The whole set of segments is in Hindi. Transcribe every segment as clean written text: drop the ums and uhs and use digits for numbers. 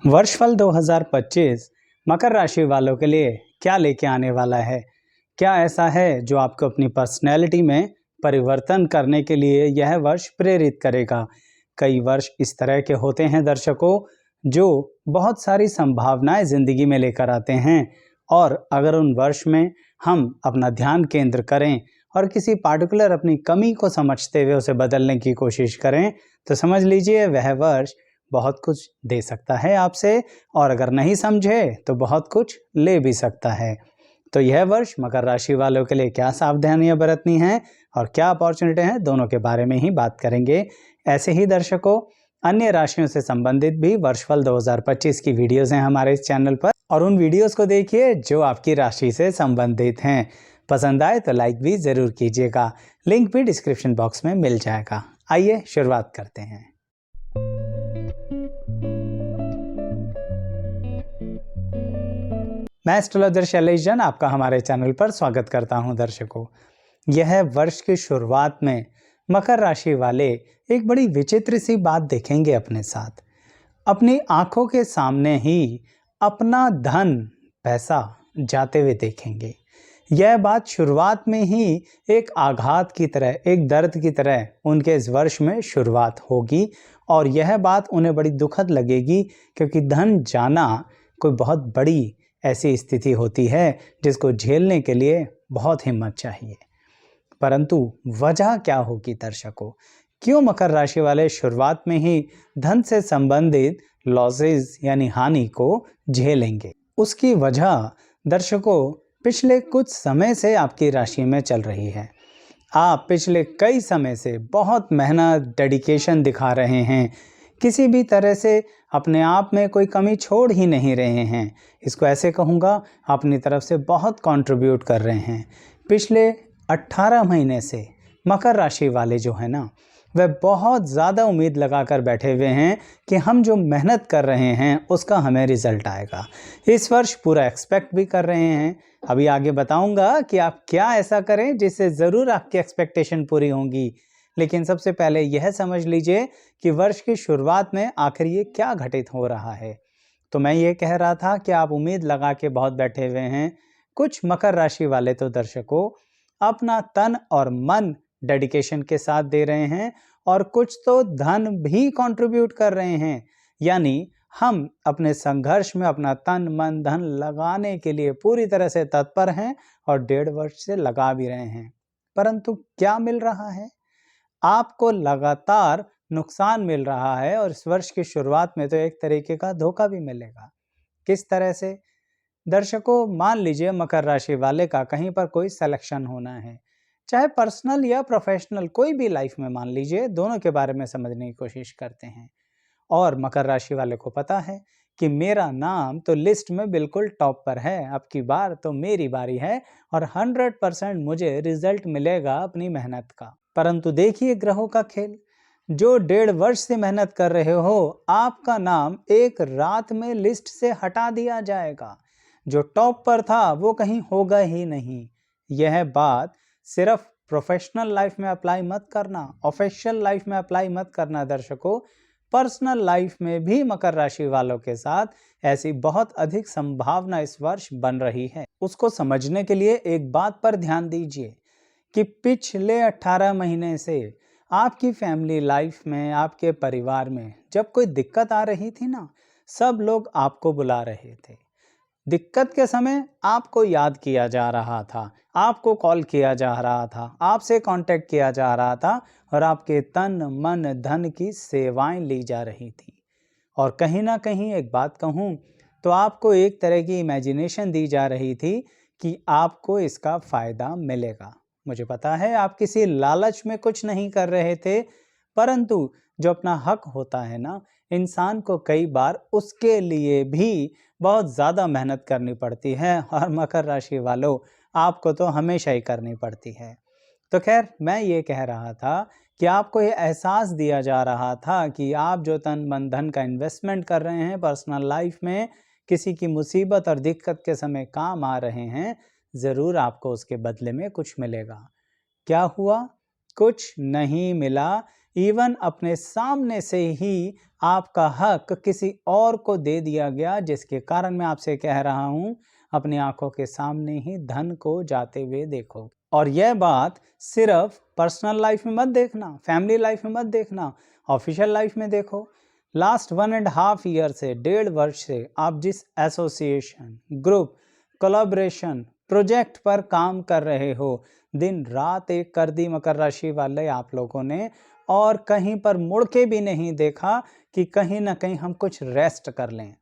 वर्षफल 2025 मकर राशि वालों के लिए क्या लेके आने वाला है? क्या ऐसा है जो आपको अपनी पर्सनैलिटी में परिवर्तन करने के लिए यह वर्ष प्रेरित करेगा? कई वर्ष इस तरह के होते हैं दर्शकों, जो बहुत सारी संभावनाएं जिंदगी में लेकर आते हैं, और अगर उन वर्ष में हम अपना ध्यान केंद्र करें और किसी पार्टिकुलर अपनी कमी को समझते हुए उसे बदलने की कोशिश करें, तो समझ लीजिए वह वर्ष बहुत कुछ दे सकता है आपसे, और अगर नहीं समझे तो बहुत कुछ ले भी सकता है। तो यह वर्ष मकर राशि वालों के लिए क्या सावधानियां बरतनी हैं और क्या अपॉर्चुनिटी हैं, दोनों के बारे में ही बात करेंगे। ऐसे ही दर्शकों, अन्य राशियों से संबंधित भी वर्षफल 2025 की वीडियोस हैं हमारे इस चैनल पर, और उन वीडियोस को देखिए जो आपकी राशि से संबंधित हैं। पसंद आए तो लाइक भी जरूर कीजिएगा, लिंक भी डिस्क्रिप्शन बॉक्स में मिल जाएगा। आइए शुरुआत करते हैं। मैं एस्ट्रोलॉजर शैलेश जैन आपका हमारे चैनल पर स्वागत करता हूं। दर्शकों, यह वर्ष की शुरुआत में मकर राशि वाले एक बड़ी विचित्र सी बात देखेंगे अपने साथ। अपनी आंखों के सामने ही अपना धन पैसा जाते हुए देखेंगे। यह बात शुरुआत में ही एक आघात की तरह, एक दर्द की तरह उनके इस वर्ष में शुरुआत होगी, और यह बात उन्हें बड़ी दुखद लगेगी, क्योंकि धन जाना कोई बहुत बड़ी ऐसी स्थिति होती है जिसको झेलने के लिए बहुत हिम्मत चाहिए। परंतु वजह क्या होगी दर्शकों? क्यों मकर राशि वाले शुरुआत में ही धन से संबंधित लॉसेस यानी हानि को झेलेंगे? उसकी वजह दर्शकों पिछले कुछ समय से आपकी राशि में चल रही है। आप पिछले कई समय से बहुत मेहनत, डेडिकेशन दिखा रहे हैं, किसी भी तरह से अपने आप में कोई कमी छोड़ ही नहीं रहे हैं। इसको ऐसे कहूँगा, अपनी तरफ से बहुत कंट्रीब्यूट कर रहे हैं। पिछले 18 महीने से मकर राशि वाले जो है ना, वह बहुत ज़्यादा उम्मीद लगाकर बैठे हुए हैं कि हम जो मेहनत कर रहे हैं उसका हमें रिजल्ट आएगा। इस वर्ष पूरा एक्सपेक्ट भी कर रहे हैं। अभी आगे बताऊंगा कि आप क्या ऐसा करें जिससे ज़रूर आपकी एक्सपेक्टेशन पूरी होंगी। लेकिन सबसे पहले यह समझ लीजिए कि वर्ष की शुरुआत में आखिर ये क्या घटित हो रहा है। तो मैं ये कह रहा था कि आप उम्मीद लगा के बहुत बैठे हुए हैं। कुछ मकर राशि वाले तो दर्शकों अपना तन और मन डेडिकेशन के साथ दे रहे हैं, और कुछ तो धन भी कंट्रीब्यूट कर रहे हैं। यानी हम अपने संघर्ष में अपना तन मन धन लगाने के लिए पूरी तरह से तत्पर हैं और 1.5 वर्ष से लगा भी रहे हैं। परंतु क्या मिल रहा है? आपको लगातार नुकसान मिल रहा है, और इस वर्ष की शुरुआत में तो एक तरीके का धोखा भी मिलेगा। किस तरह से? दर्शकों, मान लीजिए मकर राशि वाले का कहीं पर कोई सिलेक्शन होना है, चाहे पर्सनल या प्रोफेशनल, कोई भी लाइफ में मान लीजिए, दोनों के बारे में समझने की कोशिश करते हैं। और मकर राशि वाले को पता है कि मेरा नाम तो लिस्ट में बिल्कुल टॉप पर है, अब की बार तो मेरी बारी है और 100% मुझे रिजल्ट मिलेगा अपनी मेहनत का। परंतु देखिए ग्रहों का खेल, जो 1.5 वर्ष से मेहनत कर रहे हो, आपका नाम एक रात में लिस्ट से हटा दिया जाएगा। जो टॉप पर था वो कहीं होगा ही नहीं। यह बात सिर्फ प्रोफेशनल लाइफ में अप्लाई मत करना, ऑफिशियल लाइफ में अप्लाई मत करना दर्शकों, पर्सनल लाइफ में भी मकर राशि वालों के साथ ऐसी बहुत अधिक संभावना इस वर्ष बन रही है। उसको समझने के लिए एक बात पर ध्यान दीजिए कि पिछले 18 महीने से आपकी फैमिली लाइफ में, आपके परिवार में जब कोई दिक्कत आ रही थी ना, सब लोग आपको बुला रहे थे। दिक्कत के समय आपको याद किया जा रहा था, आपको कॉल किया जा रहा था, आपसे कांटेक्ट किया जा रहा था, और आपके तन मन धन की सेवाएं ली जा रही थी। और कहीं ना कहीं एक बात कहूँ तो आपको एक तरह की इमेजिनेशन दी जा रही थी कि आपको इसका फ़ायदा मिलेगा। मुझे पता है आप किसी लालच में कुछ नहीं कर रहे थे, परंतु जो अपना हक होता है ना, इंसान को कई बार उसके लिए भी बहुत ज़्यादा मेहनत करनी पड़ती है, और मकर राशि वालों आपको तो हमेशा ही करनी पड़ती है। तो खैर, मैं ये कह रहा था कि आपको ये एहसास दिया जा रहा था कि आप जो तन मन धन का इन्वेस्टमेंट कर रहे हैं पर्सनल लाइफ में, किसी की मुसीबत और दिक्कत के समय काम आ रहे हैं, ज़रूर आपको उसके बदले में कुछ मिलेगा। क्या हुआ? कुछ नहीं मिला, इवन अपने सामने से ही आपका हक किसी और को दे दिया गया, जिसके कारण मैं आपसे कह रहा हूँ अपनी आंखों के सामने ही धन को जाते हुए देखो। और यह बात सिर्फ पर्सनल लाइफ में मत देखना, फैमिली लाइफ में मत देखना, ऑफिशियल लाइफ में देखो। लास्ट 1.5 ईयर से, 1.5 वर्ष से आप जिस एसोसिएशन, ग्रुप, कोलैबोरेशन, प्रोजेक्ट पर काम कर रहे हो, दिन रात एक कर दी मकर राशि वाले आप लोगों ने, और कहीं पर मुड़ के भी नहीं देखा कि कहीं ना कहीं हम कुछ रेस्ट कर लें।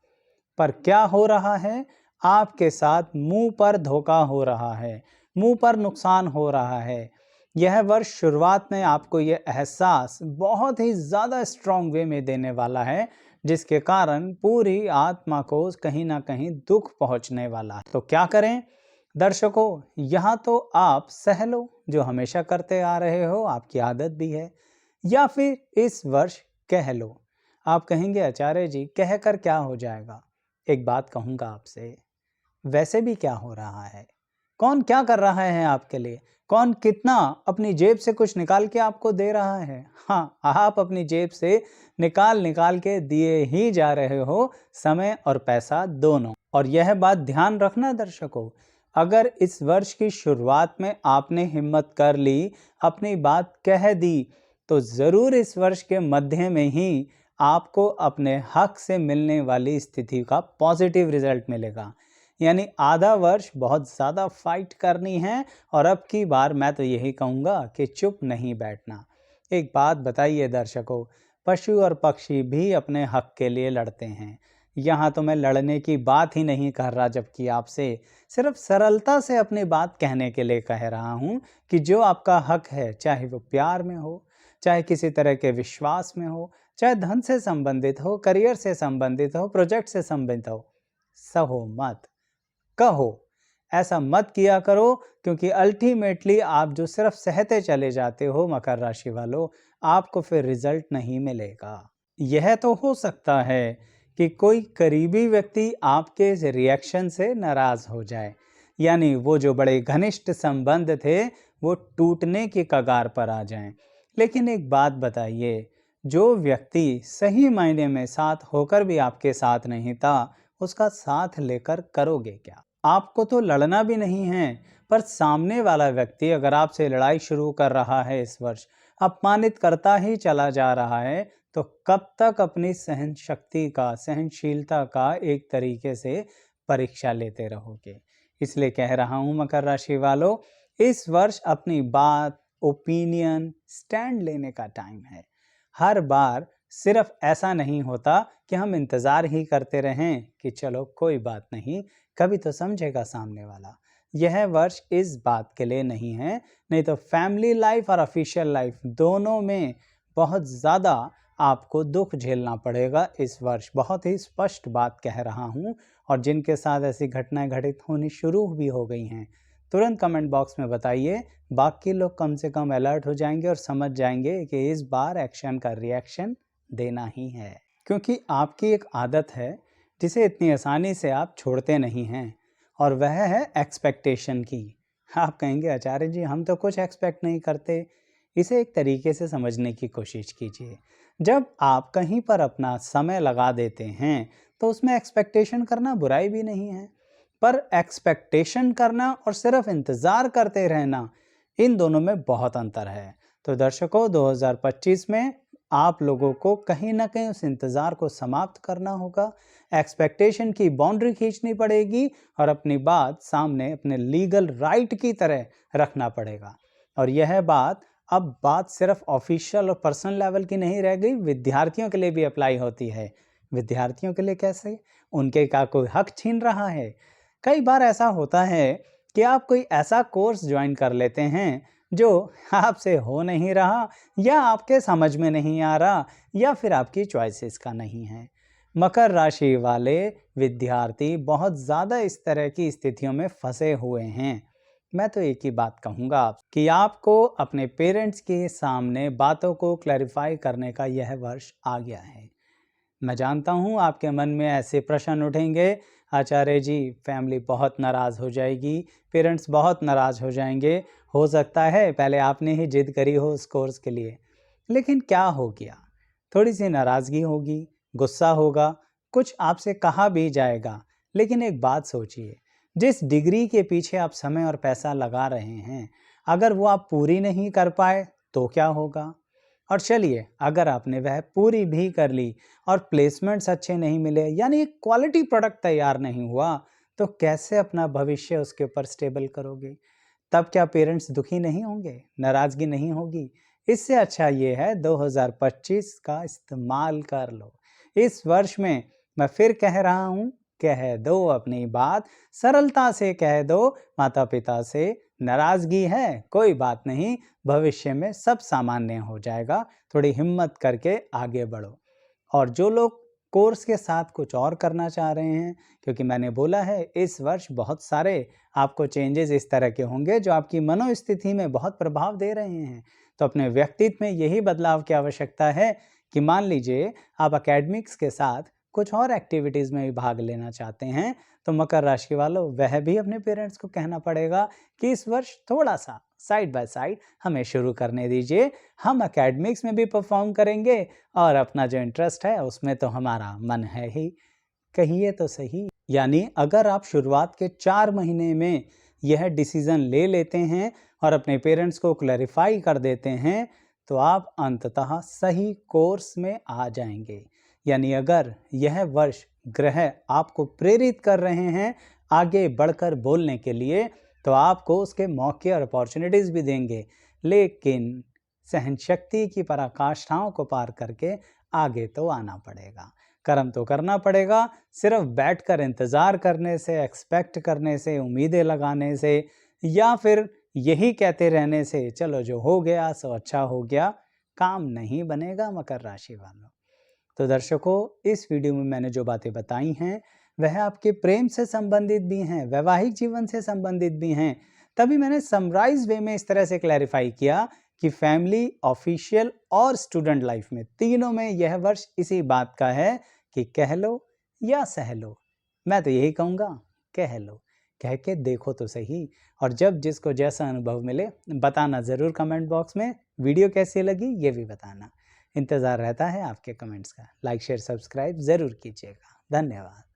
पर क्या हो रहा है, आपके साथ मुंह पर धोखा हो रहा है, मुंह पर नुकसान हो रहा है। यह वर्ष शुरुआत में आपको यह एहसास बहुत ही ज़्यादा स्ट्रॉन्ग वे में देने वाला है, जिसके कारण पूरी आत्मा को कहीं ना कहीं दुख पहुंचने वाला है। तो क्या करें दर्शकों, यहाँ तो आप सह लो, जो हमेशा करते आ रहे हो, आपकी आदत भी है, या फिर इस वर्ष कह लो। आप कहेंगे आचार्य जी कहकर क्या हो जाएगा? एक बात कहूँगा आपसे, वैसे भी क्या हो रहा है, कौन क्या कर रहा है आपके लिए, कौन कितना अपनी जेब से कुछ निकाल के आपको दे रहा है? हाँ, आप अपनी जेब से निकाल निकाल के दिए ही जा रहे हो, समय और पैसा दोनों। और यह बात ध्यान रखना दर्शकों, अगर इस वर्ष की शुरुआत में आपने हिम्मत कर ली, अपनी बात कह दी, तो ज़रूर इस वर्ष के मध्य में ही आपको अपने हक से मिलने वाली स्थिति का पॉजिटिव रिजल्ट मिलेगा। यानी आधा वर्ष बहुत ज़्यादा फाइट करनी है, और अब की बार मैं तो यही कहूँगा कि चुप नहीं बैठना। एक बात बताइए दर्शकों, पशु और पक्षी भी अपने हक के लिए लड़ते हैं। यहाँ तो मैं लड़ने की बात ही नहीं कर रहा, जबकि आपसे सिर्फ सरलता से अपनी बात कहने के लिए कह रहा हूँ कि जो आपका हक है, चाहे वो प्यार में हो, चाहे किसी तरह के विश्वास में हो, चाहे धन से संबंधित हो, करियर से संबंधित हो, प्रोजेक्ट से संबंधित हो, सहो मत, कहो। ऐसा मत किया करो, क्योंकि अल्टीमेटली आप जो सिर्फ सहते चले जाते हो मकर राशि वालों, आपको फिर रिजल्ट नहीं मिलेगा। यह तो हो सकता है कि कोई करीबी व्यक्ति आपके इस रिएक्शन से नाराज हो जाए, यानी वो जो बड़े घनिष्ठ संबंध थे वो टूटने की कगार पर आ जाएं। लेकिन एक बात बताइए, जो व्यक्ति सही मायने में साथ होकर भी आपके साथ नहीं था, उसका साथ लेकर करोगे क्या? आपको तो लड़ना भी नहीं है, पर सामने वाला व्यक्ति अगर आपसे लड़ाई शुरू कर रहा है इस वर्ष, अपमानित करता ही चला जा रहा है, तो कब तक अपनी सहन शक्ति का, सहनशीलता का एक तरीके से परीक्षा लेते रहोगे? इसलिए कह रहा हूँ मकर राशि वालों, इस वर्ष अपनी बात, ओपिनियन, स्टैंड लेने का टाइम है। हर बार सिर्फ ऐसा नहीं होता कि हम इंतज़ार ही करते रहें कि चलो कोई बात नहीं, कभी तो समझेगा सामने वाला। यह वर्ष इस बात के लिए नहीं है, नहीं तो फैमिली लाइफ और ऑफिशियल लाइफ दोनों में बहुत ज़्यादा आपको दुख झेलना पड़ेगा इस वर्ष। बहुत ही स्पष्ट बात कह रहा हूँ, और जिनके साथ ऐसी घटनाएं घटित होनी शुरू भी हो गई हैं, तुरंत कमेंट बॉक्स में बताइए। बाकी लोग कम से कम अलर्ट हो जाएंगे और समझ जाएंगे कि इस बार एक्शन का रिएक्शन देना ही है, क्योंकि आपकी एक आदत है जिसे इतनी आसानी से आप छोड़ते नहीं हैं, और वह है एक्सपेक्टेशन की। आप कहेंगे आचार्य जी हम तो कुछ एक्सपेक्ट नहीं करते। इसे एक तरीके से समझने की कोशिश कीजिए। जब आप कहीं पर अपना समय लगा देते हैं, तो उसमें एक्सपेक्टेशन करना बुराई भी नहीं है, पर एक्सपेक्टेशन करना और सिर्फ इंतज़ार करते रहना, इन दोनों में बहुत अंतर है। तो दर्शकों, 2025 में आप लोगों को कहीं ना कहीं उस इंतज़ार को समाप्त करना होगा, एक्सपेक्टेशन की बाउंड्री खींचनी पड़ेगी, और अपनी बात सामने अपने लीगल राइट की तरह रखना पड़ेगा। और यह बात सिर्फ ऑफिशियल और पर्सनल लेवल की नहीं रह गई, विद्यार्थियों के लिए भी अप्लाई होती है। विद्यार्थियों के लिए कैसे? उनके का कोई हक छीन रहा है? कई बार ऐसा होता है कि आप कोई ऐसा कोर्स ज्वाइन कर लेते हैं जो आपसे हो नहीं रहा, या आपके समझ में नहीं आ रहा, या फिर आपकी चॉइसेस का नहीं है। मकर राशि वाले विद्यार्थी बहुत ज़्यादा इस तरह की स्थितियों में फंसे हुए हैं। मैं तो एक ही बात कहूँगा कि आपको अपने पेरेंट्स के सामने बातों को क्लैरिफाई करने का यह वर्ष आ गया है। मैं जानता हूँ आपके मन में ऐसे प्रश्न उठेंगे, आचार्य जी फैमिली बहुत नाराज़ हो जाएगी, पेरेंट्स बहुत नाराज़ हो जाएंगे, हो सकता है पहले आपने ही जिद करी हो उस कोर्स के लिए। लेकिन क्या हो गया? थोड़ी सी नाराज़गी होगी, गुस्सा होगा, कुछ आपसे कहा भी जाएगा। लेकिन एक बात सोचिए, जिस डिग्री के पीछे आप समय और पैसा लगा रहे हैं, अगर वो आप पूरी नहीं कर पाए तो क्या होगा? और चलिए, अगर आपने वह पूरी भी कर ली और प्लेसमेंट्स अच्छे नहीं मिले, यानी क्वालिटी प्रोडक्ट तैयार नहीं हुआ, तो कैसे अपना भविष्य उसके ऊपर स्टेबल करोगे? तब क्या पेरेंट्स दुखी नहीं होंगे? नाराज़गी नहीं होगी? इससे अच्छा ये है 2025 का इस्तेमाल कर लो। इस वर्ष में मैं फिर कह रहा हूँ, कह दो अपनी बात, सरलता से कह दो माता-पिता से, नाराज़गी है, कोई बात नहीं, भविष्य में सब सामान्य हो जाएगा, थोड़ी हिम्मत करके आगे बढ़ो। और जो लोग कोर्स के साथ कुछ और करना चाह रहे हैं, क्योंकि मैंने बोला है इस वर्ष बहुत सारे आपको चेंजेस इस तरह के होंगे जो आपकी मनोस्थिति में बहुत प्रभाव दे रहे हैं। तो अपने व्यक्तित्व में यही बदलाव की आवश्यकता है कि मान लीजिए आप एकेडमिक्स के साथ कुछ और एक्टिविटीज़ में भी भाग लेना चाहते हैं, तो मकर राशि वालों वह भी अपने पेरेंट्स को कहना पड़ेगा कि इस वर्ष थोड़ा सा साइड बाय साइड हमें शुरू करने दीजिए, हम एकेडमिक्स में भी परफॉर्म करेंगे और अपना जो इंटरेस्ट है उसमें तो हमारा मन है ही, कहिए तो सही। यानी अगर आप शुरुआत के 4 महीने में यह डिसीज़न ले लेते हैं और अपने पेरेंट्स को क्लैरिफाई कर देते हैं, तो आप अंततः सही कोर्स में आ जाएंगे। यानी अगर यह वर्ष ग्रह आपको प्रेरित कर रहे हैं आगे बढ़कर बोलने के लिए, तो आपको उसके मौके और अपॉर्चुनिटीज़ भी देंगे, लेकिन सहनशक्ति की पराकाष्ठाओं को पार करके आगे तो आना पड़ेगा, कर्म तो करना पड़ेगा। सिर्फ बैठकर इंतज़ार करने से, एक्सपेक्ट करने से, उम्मीदें लगाने से या फिर यही कहते रहने से चलो जो हो गया सो अच्छा हो गया, काम नहीं बनेगा मकर राशि वालों। तो दर्शकों, इस वीडियो में मैंने जो बातें बताई हैं वह आपके प्रेम से संबंधित भी हैं, वैवाहिक जीवन से संबंधित भी हैं। तभी मैंने समराइज वे में इस तरह से क्लैरिफाई किया कि फैमिली, ऑफिशियल और स्टूडेंट लाइफ में तीनों में यह वर्ष इसी बात का है कि कह लो या सह लो। मैं तो यही कहूँगा, कह लो, कह के देखो तो सही। और जब जिसको जैसा अनुभव मिले बताना ज़रूर कमेंट बॉक्स में। वीडियो कैसी लगी ये भी बताना। इंतज़ार रहता है आपके कमेंट्स का। लाइक शेयर सब्सक्राइब ज़रूर कीजिएगा। धन्यवाद।